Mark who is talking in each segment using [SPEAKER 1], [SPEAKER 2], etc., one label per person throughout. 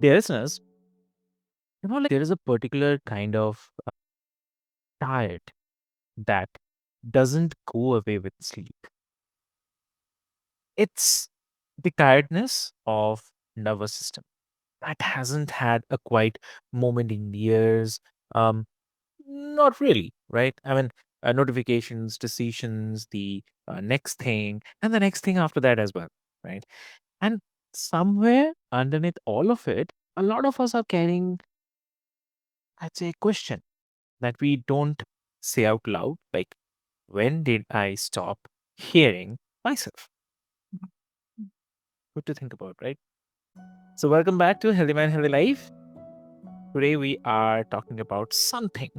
[SPEAKER 1] Dear listeners, there is a particular kind of tired that doesn't go away with sleep. It's the tiredness of nervous system that hasn't had a quiet moment in years. Um, Not really, right? I mean, notifications, decisions, the next thing, and the next thing after that as well, right? And somewhere underneath all of it, a lot of us are carrying, I'd say, a question that we don't say out loud, like, when did I stop hearing myself? Good to think about, right? So, welcome back to Healthy Mind, Healthy Life. Today, we are talking about something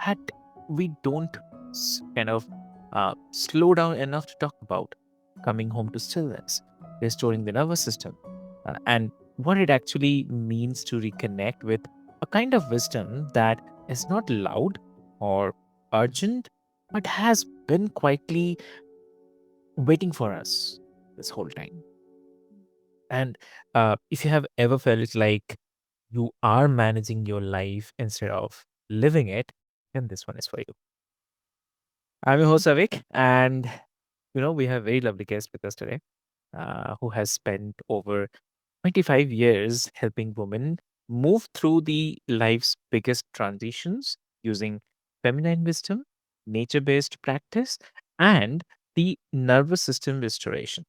[SPEAKER 1] that we don't kind of slow down enough to talk about: coming home to stillness, restoring the nervous system, and what it actually means to reconnect with a kind of wisdom that is not loud or urgent, but has been quietly waiting for us this whole time. And if you have ever felt like you are managing your life instead of living it, then this one is for you. I'm your host Avik, and we have a very lovely guest with us today, who has spent over 25 years helping women move through the life's biggest transitions using feminine wisdom, nature-based practice, and the nervous system restoration.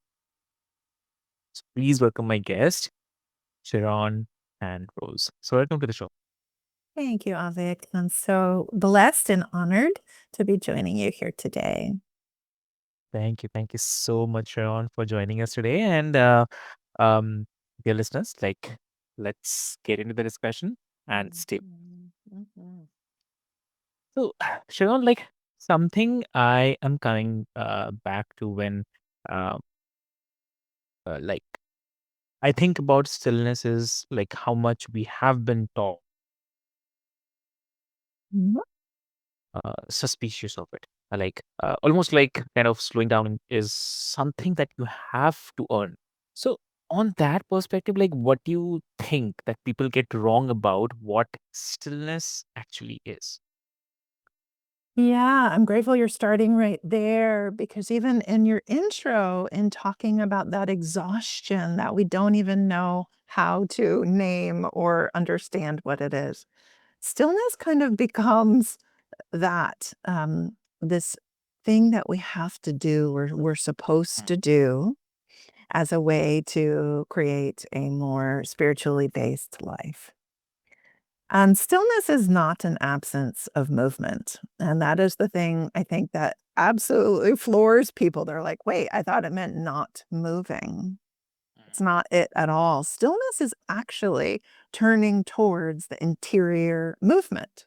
[SPEAKER 1] So please welcome my guest, Sharon Ann Rose. So welcome to the show.
[SPEAKER 2] Thank you, Avik. I'm so blessed and honored to be joining you here today.
[SPEAKER 1] Thank you so much, Sharon, for joining us today. And um, dear listeners, let's get into the discussion and stay.
[SPEAKER 2] Mhm, mhm.
[SPEAKER 1] So, Sharon, something I am coming back to when, uh, like, I think about stillness is like how much we have been taught,
[SPEAKER 2] Mhm.
[SPEAKER 1] suspicious of it. Almost like kind of slowing down is something that you have to earn. So, on that perspective, like, what do you think that people get wrong about what stillness actually is?
[SPEAKER 2] Yeah, I'm grateful you're starting right there because even in your intro, in talking about that exhaustion that we don't even know how to name or understand what it is, stillness kind of becomes that this thing that we have to do, we're supposed
[SPEAKER 1] Mm,
[SPEAKER 2] to do as a way to create a more spiritually based life. And stillness is not an absence of movement. And that is the thing I think that absolutely floors people. They're like, wait, I thought it meant not moving. It's not it at all. Stillness is actually turning towards the interior movement.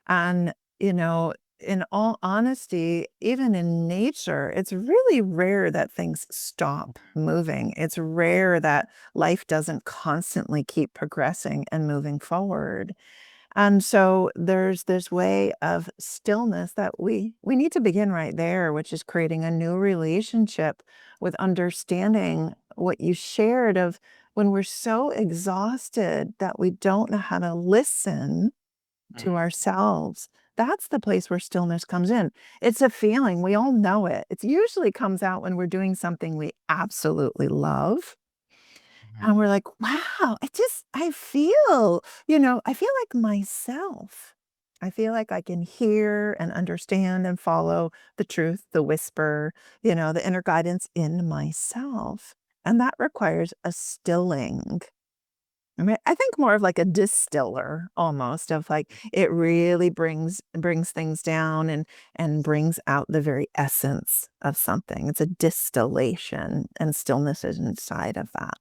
[SPEAKER 2] And, you know, in all honesty, even in nature, it's really rare that things stop moving. It's rare that life doesn't constantly keep progressing and moving forward. And so there's this way of stillness that we need to begin right there, which is creating a new relationship with understanding what you shared of when we're so exhausted that we don't know how to listen to
[SPEAKER 1] mm,
[SPEAKER 2] ourselves. That's the place where stillness comes in. It's a feeling. We all know it. It usually comes out when we're doing something we absolutely love.
[SPEAKER 1] mm,
[SPEAKER 2] And we're like, wow, I feel like myself. I feel like I can hear and understand and follow the truth, the whisper, the inner guidance in myself. And that requires a stilling. I mean, I think more of like a distiller almost of like it really brings things down and brings out the very essence of something. It's a distillation and stillness is inside of that.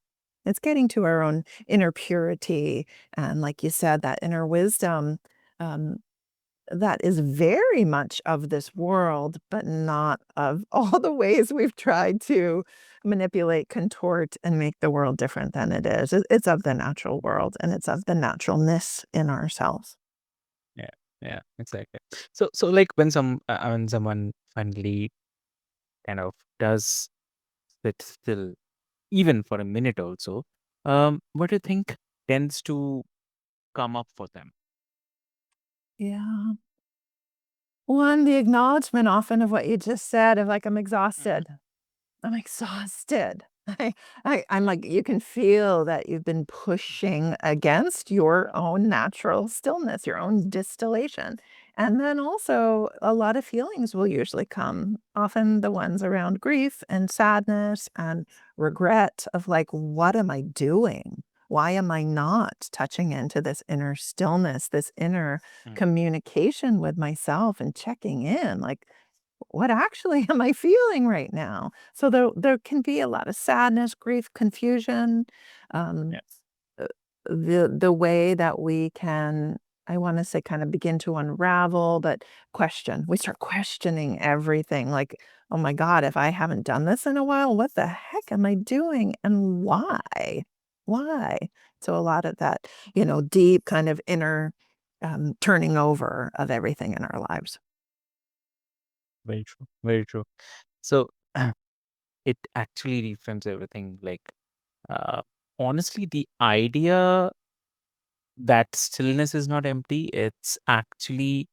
[SPEAKER 2] It's getting to our own inner purity and like you said, that inner wisdom um, that is very much of this world, but not of all the ways we've tried to manipulate, contort, and make the world different than it is. It's of the natural world and it's of the naturalness in ourselves.
[SPEAKER 1] yeah, yeah, exactly. So like when someone finally kind of does sit still, even for a minute also, what do you think tends to come up for them?
[SPEAKER 2] Yeah. One, the acknowledgement often of what you just said of like, I'm
[SPEAKER 1] Mhm.
[SPEAKER 2] exhausted. I'm exhausted. I I'm like, you can feel that you've been pushing against your own natural stillness, your own distillation. And then also a lot of feelings will usually come, often the ones around grief and sadness and regret of like, what am I doing? Why am I not touching into this inner stillness, this inner
[SPEAKER 1] Mm.
[SPEAKER 2] communication with myself and checking in? Like, what actually am I feeling right now? So there can be a lot of sadness, grief, confusion. Um,
[SPEAKER 1] Yes.
[SPEAKER 2] uh, the way that we can, I want to say, kind of begin to unravel, but question. We start questioning everything. Like, oh my God, if I haven't done this in a while, what the heck am I doing, and why? Why? So a lot of that, deep kind of inner turning over of everything in our lives.
[SPEAKER 1] Very true. Very true. So it actually reframes everything. Like, uh, honestly, the idea that stillness is not empty, it's actually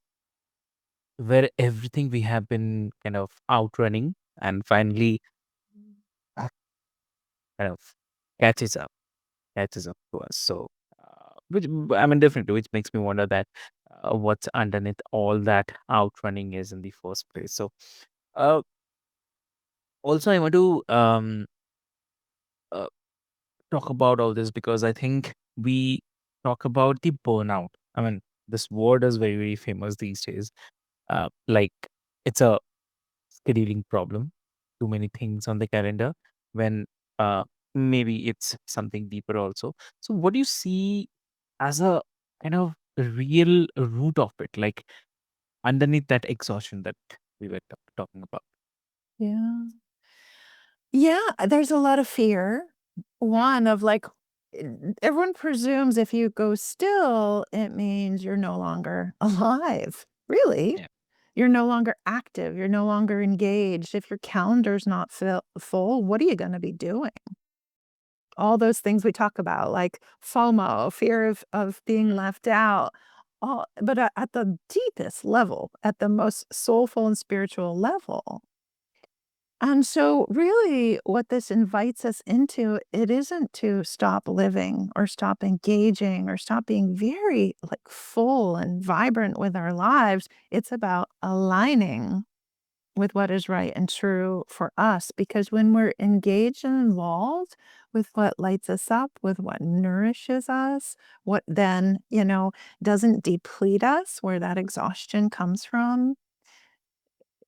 [SPEAKER 1] where everything we have been kind of outrunning and finally uh, kind of catches up, catches up to us. So, which I mean, definitely, which makes me wonder that what's underneath all that outrunning is in the first place. So, uh, also, I want to uh, talk about all this because I think we talk about the burnout. I mean, this word is very, very famous these days. Like, it's a scheduling problem, too many things on the calendar when uh, maybe it's something deeper also. So, what do you see as a kind of real root of it, like underneath that exhaustion that we were talking about?
[SPEAKER 2] Yeah. Yeah, there's a lot of fear.
[SPEAKER 1] Mm.
[SPEAKER 2] One of like, everyone presumes if you go still, it means you're no longer alive. Really?
[SPEAKER 1] Yeah.
[SPEAKER 2] You're no longer active. You're no longer engaged. If your calendar's not full, what are you going to be doing? All those things we talk about, like FOMO, fear of being
[SPEAKER 1] Mm.
[SPEAKER 2] left out. All, but at the deepest level, at the most soulful and spiritual level, and so really what this invites us into, it isn't to stop living or stop engaging or stop being very like full and vibrant with our lives. It's about aligning with what is right and true for us. Because when we're engaged and involved with what lights us up, with what nourishes us, what then, doesn't deplete us, where that exhaustion comes from,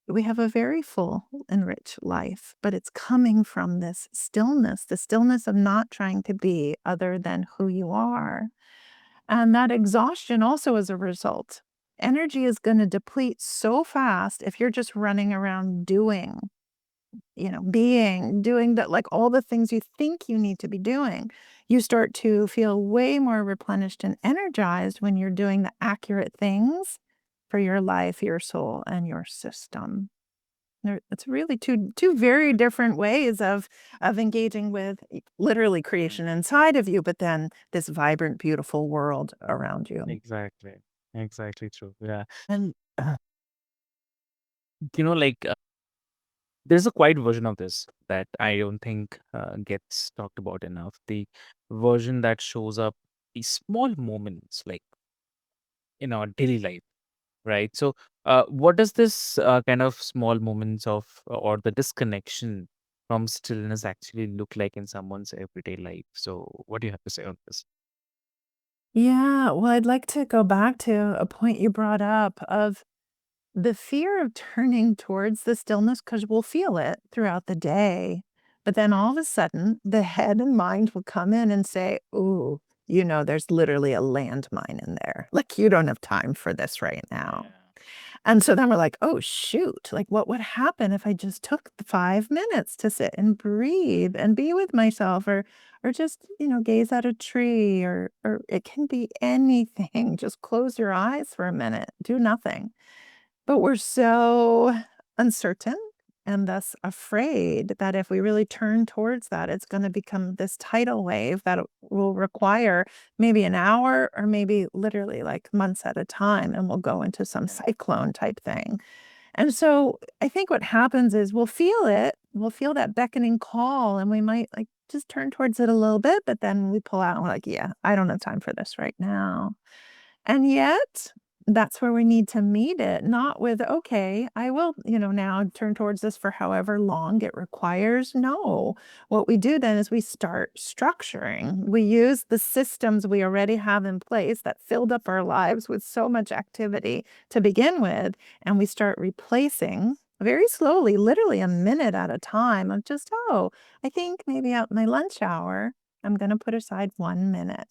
[SPEAKER 2] we have a very full and rich life, but it's coming from this stillness, the stillness of not trying to be other than who you are. And that exhaustion also is a result. Energy is going to deplete so fast if you're just running around doing, doing that, like all the things you think you need to be doing. You start to feel way more replenished and energized when you're doing the accurate things for your life, your soul, and your system. It's really two very different ways of engaging with literally
[SPEAKER 1] Mm.
[SPEAKER 2] creation inside of you, but then this vibrant, beautiful world around you.
[SPEAKER 1] Exactly. Exactly true. Yeah. And, like, there's a quiet version of this that I don't think gets talked about enough. The version that shows up the small moments, like in our daily life, right? So, what does this kind of small moments of or the disconnection from stillness actually look like in someone's everyday life? So, what do you have to say on this?
[SPEAKER 2] Yeah, well, I'd like to go back to a point you brought up of the fear of turning towards the stillness, because 'cause we'll feel it throughout the day, but then all of a sudden, the head and mind will come in and say, "Ooh, there's literally a landmine in there. Like, you don't have time for this right now."
[SPEAKER 1] Yeah.
[SPEAKER 2] And so then we're like, "Oh, shoot, like, what would happen if I just took the 5 minutes to sit and breathe and be with myself or just, gaze at a tree," or it can be anything. Just close your eyes for a minute, do nothing. But we're so uncertain. and thus afraid that if we really turn towards that, it's going to become this tidal wave that will require maybe an hour or maybe literally like months at a time, and we'll go into some cyclone type thing. And so I think what happens is we'll feel it, we'll feel that beckoning call, and we might like just turn towards it a little bit, but then we pull out and we're like, yeah, I don't have time for this right now. And yet, that's where we need to meet it, not with, okay, I will, now turn towards this for however long it requires. No. What we do then is we start structuring. We use the systems we already have in place that filled up our lives with so much activity to begin with, and we start replacing very slowly, literally a minute at a time of just, oh, I think maybe at my lunch hour, I'm going to put aside 1 minute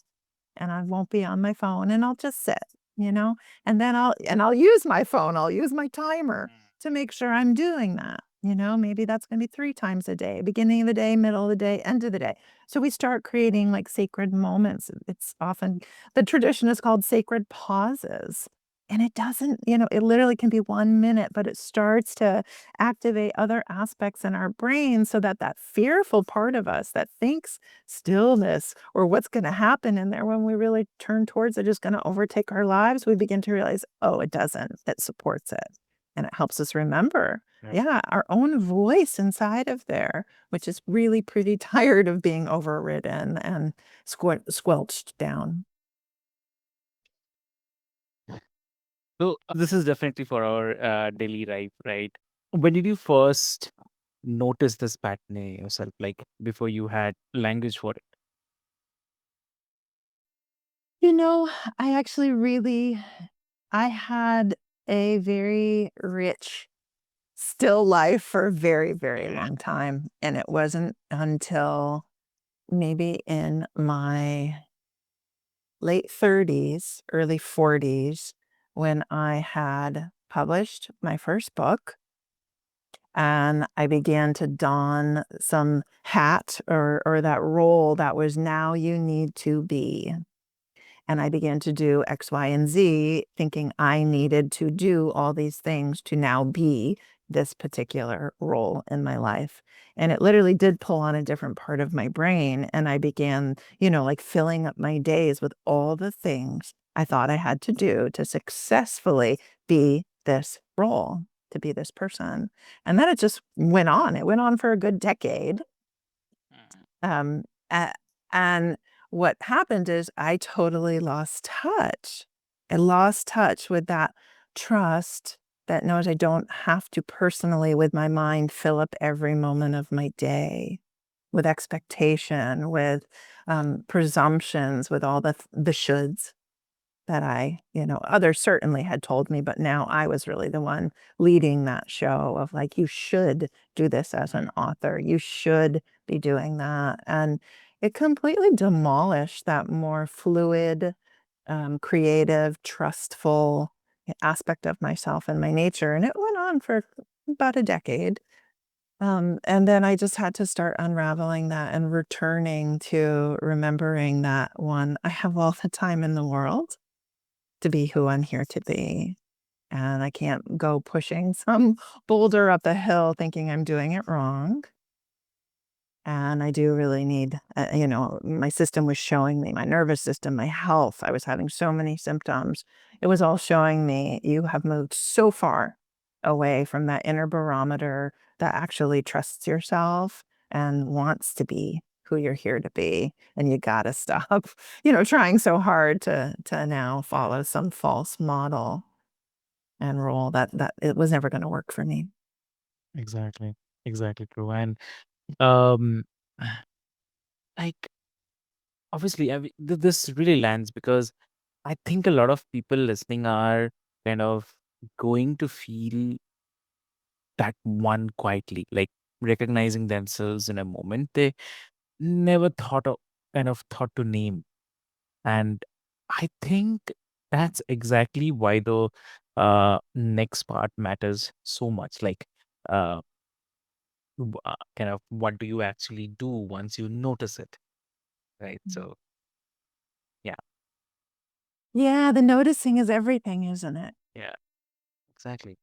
[SPEAKER 2] and I won't be on my phone and I'll just sit, you know? And then I'll use my phone, I'll use my timer to make sure I'm doing that. Maybe that's going to be 3 times a day, beginning of the day, middle of the day, end of the day. So we start creating like sacred moments. It's often the tradition is called sacred pauses. And it doesn't, it literally can be 1 minute, but it starts to activate other aspects in our brain so that that fearful part of us that thinks stillness or what's going to happen in there when we really turn towards it is going to overtake our lives, we begin to realize, oh, it doesn't. It supports it. And it helps us remember, yeah, our own voice inside of there, which is really pretty tired of being overridden and squelched down.
[SPEAKER 1] So this is definitely for our daily life, right? When did you first notice this pattern in yourself, like before you had language for it?
[SPEAKER 2] You know, I actually really I had a very rich still life for a very, very long time, and it wasn't until maybe in my late 30s, early 40s, when I had published my first book and I began to don some hat or that role that was now you need to be. And I began to do X, Y, and Z, thinking I needed to do all these things to now be this particular role in my life. And it literally did pull on a different part of my brain. And I began, like filling up my days with all the things I thought I had to do to successfully be this role, to be this person. And then it just went on. It went on for a good decade. Um, a and what happened is I totally lost touch. I lost touch with that trust that knows I don't have to personally, with my mind, fill up every moment of my day with expectation, with, presumptions, with all the shoulds that others certainly had told me, but now I was really the one leading that show of like, you should do this as an author. You should be doing that. And it completely demolished that more fluid, creative, trustful aspect of myself and my nature. And it went on for about a decade. And then I just had to start unraveling that and returning to remembering that one, I have all the time in the world to be who I'm here to be. And I can't go pushing some boulder up a hill thinking I'm doing it wrong. And I do really need, my system was showing me, my nervous system, my health. I was having so many symptoms. It was all showing me you have moved so far away from that inner barometer that actually trusts yourself and wants to be who you're here to be. And you got to stop, trying so hard to now follow some false model and role that it was never going to work for me.
[SPEAKER 1] Exactly. Exactly true. And um like obviously this really lands because I think a lot of people listening are kind of going to feel that one quietly, like recognizing themselves in a moment they never thought to name. And I think that's exactly why the next part matters so much. Like, uh, kind of what do you actually do once you notice it, right?
[SPEAKER 2] Mm.
[SPEAKER 1] So, yeah,
[SPEAKER 2] Yeah, the noticing is everything, isn't it?
[SPEAKER 1] yeah, exactly.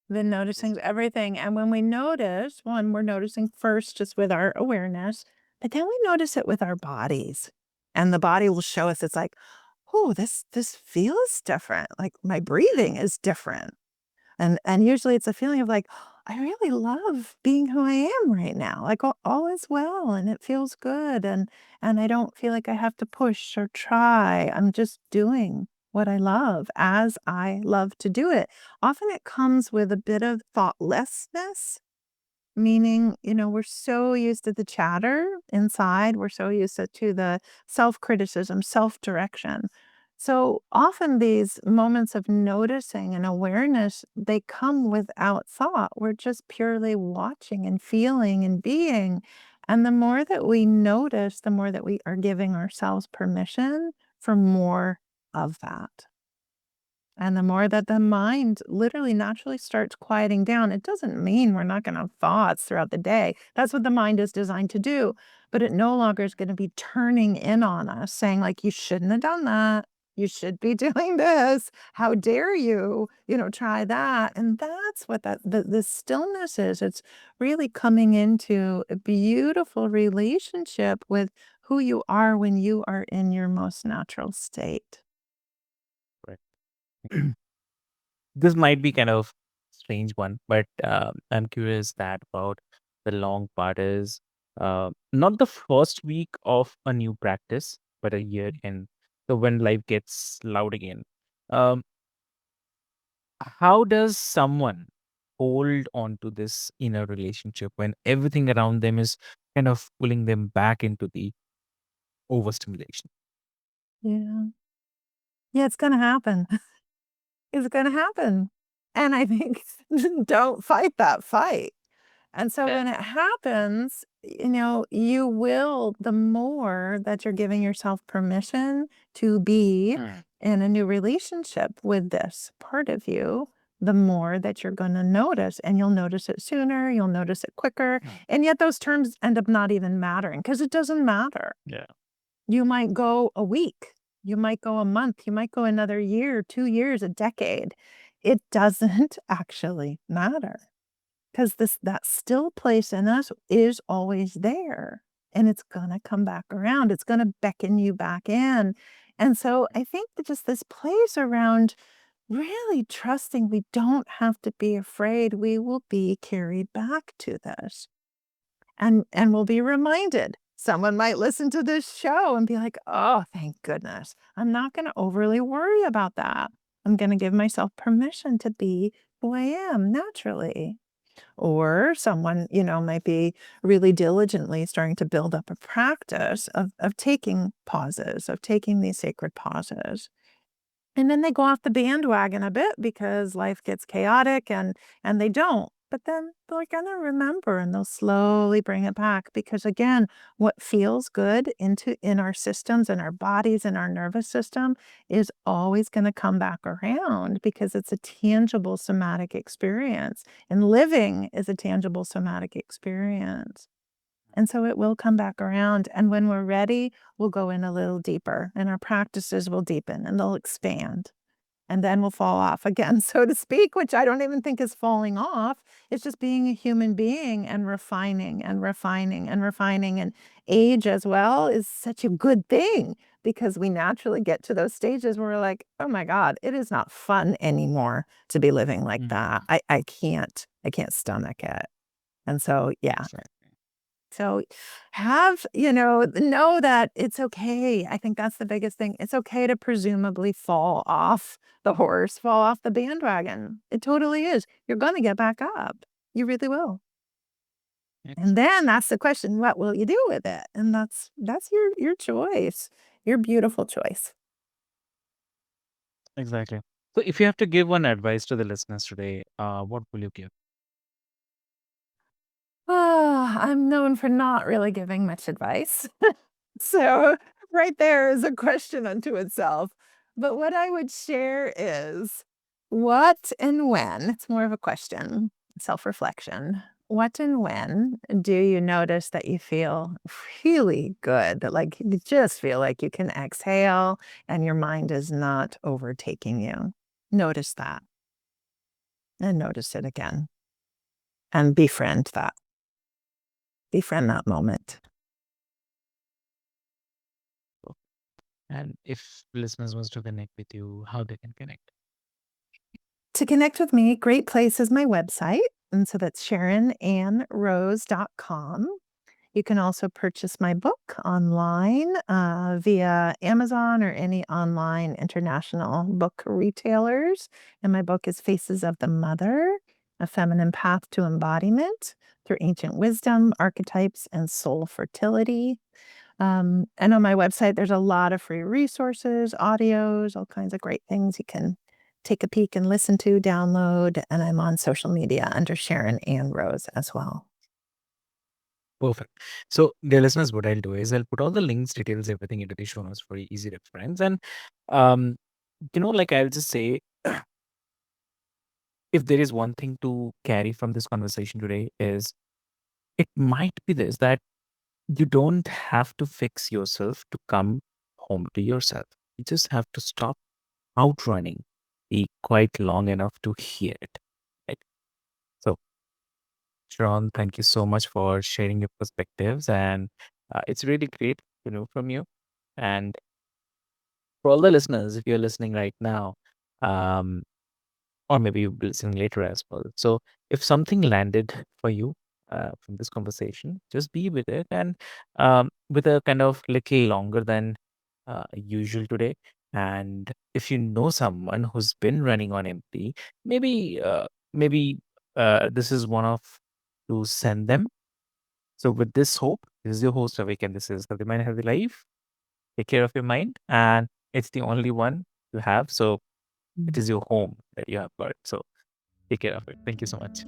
[SPEAKER 2] Then noticing everything. And when we notice, one, we're noticing first just with our awareness, but then we notice it with our bodies. And the body will show us, it's like, oh, this feels different. Like my breathing is different. And usually it's a feeling of like, I really love being who I am right now. Like all is well and it feels good. And I don't feel like I have to push or try. I'm just doing what I love as I love to do it. Often it comes with a bit of thoughtlessness. Meaning, we're so used to the chatter inside, we're so used to the self-criticism, self-direction. So often these moments of noticing and awareness, they come without thought. We're just purely watching and feeling and being. And the more that we notice, the more that we are giving ourselves permission for more of that. And the more that the mind literally naturally starts quieting down, it doesn't mean we're not going to have thoughts throughout the day. That's what the mind is designed to do. But it no longer is going to be turning in on us saying, like, you shouldn't have done that. You should be doing this. How dare you, try that. And that's what the stillness is. It's really coming into a beautiful relationship with who you are when you are in your most natural state.
[SPEAKER 1] Right. This might be kind of strange one, but I'm curious that about the long part is not the first week of a new practice, but a year in. So when life gets loud again, um, how does someone hold on to this inner relationship when everything around them is kind of pulling them back into the overstimulation?
[SPEAKER 2] Yeah. Yeah, it's going to happen. It's going to happen. And I think don't fight that fight. And so when it happens, you will, the more that you're giving yourself permission to be in a new relationship with this part of you, the more that you're going to notice. And you'll notice it sooner, you'll notice it quicker. And yet those terms end up not even mattering because it doesn't matter.
[SPEAKER 1] Yeah.
[SPEAKER 2] You might go a week, you might go a month, you might go another year, 2 years, a decade. It doesn't actually matter because that still place in us is always there, and it's gonna come back around. It's gonna beckon you back in. And so I think that just this place around really trusting we don't have to be afraid we will be carried back to this. And we'll be reminded. Someone might listen to this show and be like, "Oh, thank goodness. I'm not gonna overly worry about that. I'm gonna give myself permission to be who I am naturally." Or someone, might be really diligently starting to build up a practice of taking pauses, of taking these sacred pauses. And then they go off the bandwagon a bit because life gets chaotic and they don't. But then they're gonna remember and they'll slowly bring it back because again, what feels good in our systems and our bodies and our nervous system is always gonna come back around because it's a tangible somatic experience. And living is a tangible somatic experience. And so it will come back around. And when we're ready, we'll go in a little deeper and our practices will deepen and they'll expand. And then we'll fall off again, so to speak, which I don't even think is falling off. It's just being a human being and refining and refining and refining. And age as well is such a good thing because we naturally get to those stages where we're like, oh my God, it is not fun anymore to be living like that. I can't stomach it. And so, yeah,
[SPEAKER 1] Exactly.
[SPEAKER 2] so know that it's okay. I think that's the biggest thing. It's okay to presumably fall off the horse, fall off the bandwagon. It totally is. You're going to get back up. You really will. And then that's the question, what will you do with it? And that's your choice. Your beautiful choice.
[SPEAKER 1] Exactly. So if you have to give one advice to the listeners today, what will you give?
[SPEAKER 2] I'm known for not really giving much advice. So, right there is a question unto itself. But what I would share is what and when, it's more of a question, self reflection. What and when do you notice that you feel really good? That like you just feel like you can exhale and your mind is not overtaking you? Notice that. and notice it again and befriend that moment.
[SPEAKER 1] And if listeners wants to connect with you, how they can connect?
[SPEAKER 2] To connect with me, great place is my website. And so that's SharonAnnRose.com. You can also purchase my book online via Amazon or any online international book retailers. And my book is Faces of the Mother, A Feminine Path to Embodiment Through Ancient Wisdom, Archetypes, and Soul Fertility. And on my website, there's a lot of free resources, audios, all kinds of great things you can take a peek and listen to, download. And I'm on social media under Sharon Ann Rose as well.
[SPEAKER 1] Perfect. So, dear listeners, what I'll do is I'll put all the links, details, everything into the show notes for easy reference. And, um, like I'll just say, if there is one thing to carry from this conversation today, is it might be this that you don't have to fix yourself to come home to yourself. You just have to stop outrunning, be quite long enough to hear it. Right. So, Sharon, thank you so much for sharing your perspectives. And it's really great to know from you. And for all the listeners, if you're listening right now, um, or maybe you'll be listening later as well. So if something landed for you from this conversation, just be with it and with a kind of little longer than usual today. And if you know someone who's been running on empty, maybe this is one of to send them. So with this hope, this is your host Avik, and this is Healthy Mind, Healthy Life. Take care of your mind, and it's the only one you have. So it is your home that you have got. So take care of it. Thank you so much.